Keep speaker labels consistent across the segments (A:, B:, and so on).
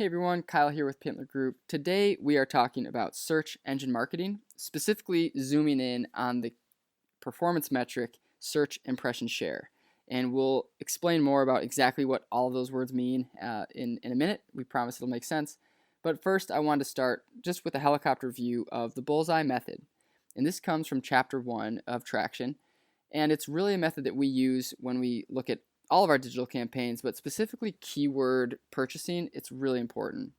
A: everyone, Kyle here with Pintler Group. Today we are talking about search engine marketing, specifically zooming in on the performance metric search impression share. And we'll explain more about exactly what all of those words mean in a minute. We promise it'll make sense. But first, I wanted to start just with a helicopter view of the Bullseye method. And this comes from Chapter 1 of Traction. And it's really a method that we use when we look at all of our digital campaigns, but specifically keyword purchasing. It's really important.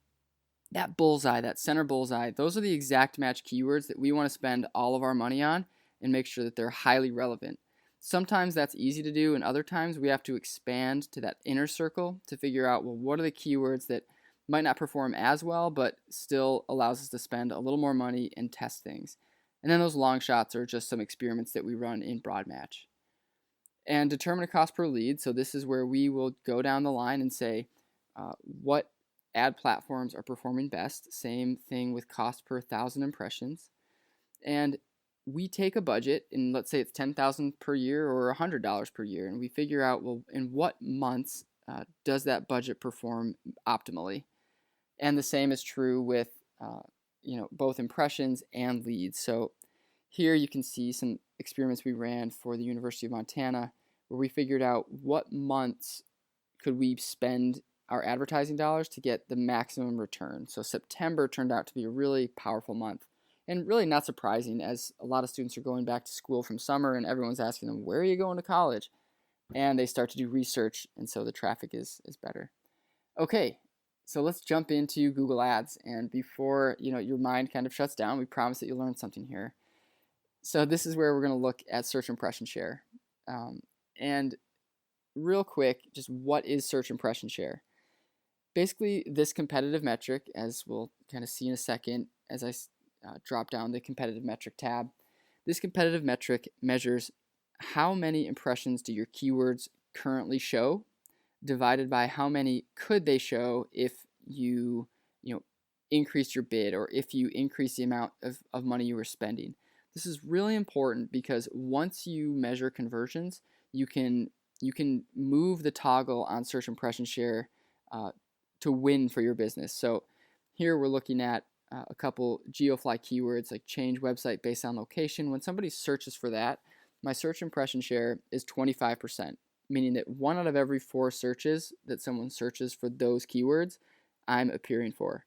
A: That bullseye, that center bullseye, those are the exact match keywords that we want to spend all of our money on and make sure that they're highly relevant. Sometimes that's easy to do, and other times we have to expand to that inner circle to figure out, well, what are the keywords that might not perform as well, but still allows us to spend a little more money and test things. And then those long shots are just some experiments that we run in broad match. And determine a cost per lead. So this is where we will go down the line and say what ad platforms are performing best. Same thing with cost per 1,000 impressions. And we take a budget, and let's say it's $10,000 per year or $100 per year, and we figure out, well, in what months does that budget perform optimally? And the same is true with both impressions and leads. So here you can see some experiments we ran for the University of Montana where we figured out what months could we spend our advertising dollars to get the maximum return. So September turned out to be a really powerful month, and really not surprising, as a lot of students are going back to school from summer and everyone's asking them, where are you going to college? And they start to do research, and so the traffic is better. Okay, so let's jump into Google Ads, and before your mind kind of shuts down, we promise that you'll learn something here. So this is where we're going to look at search impression share. And real quick, just what is search impression share? Basically, this competitive metric, as we'll kind of see in a second as I drop down the competitive metric tab, this competitive metric measures how many impressions do your keywords currently show divided by how many could they show if you increased your bid or if you increase the amount of money you were spending. This is really important because once you measure conversions, you can move the toggle on search impression share to win for your business. So here we're looking at a couple geofly keywords like change website based on location. When somebody searches for that, my search impression share is 25%, meaning that 1 out of every 4 searches that someone searches for those keywords, I'm appearing for.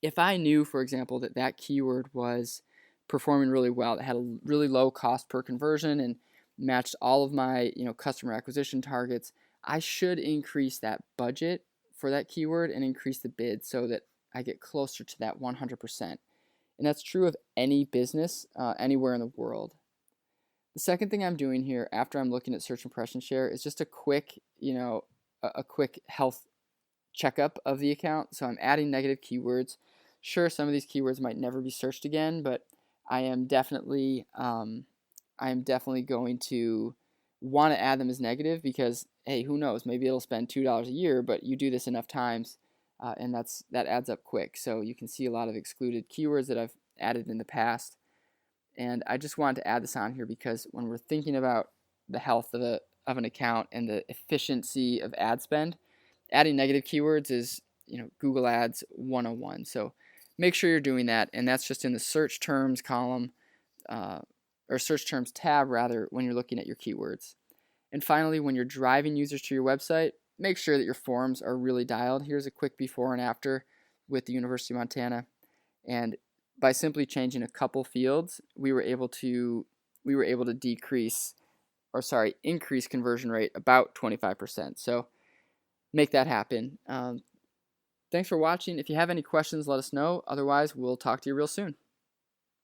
A: If I knew, for example, that keyword was performing really well, that had a really low cost per conversion and matched all of my customer acquisition targets, I should increase that budget for that keyword and increase the bid so that I get closer to that 100%. And that's true of any business anywhere in the world. The second thing I'm doing here after I'm looking at search impression share is just a quick health checkup of the account. So I'm adding negative keywords. Sure, some of these keywords might never be searched again, but I am definitely going to want to add them as negative because, hey, who knows? Maybe it'll spend $2 a year, but you do this enough times, and that adds up quick. So you can see a lot of excluded keywords that I've added in the past, and I just wanted to add this on here because when we're thinking about the health of an account and the efficiency of ad spend, adding negative keywords is Google Ads 101. So make sure you're doing that, and that's just in the search terms column, or search terms tab rather, when you're looking at your keywords. And finally, when you're driving users to your website, make sure that your forms are really dialed. Here's a quick before and after with the University of Montana. And by simply changing a couple fields, we were able to increase conversion rate about 25%. So make that happen. Thanks for watching. If you have any questions, let us know. Otherwise, we'll talk to you real soon.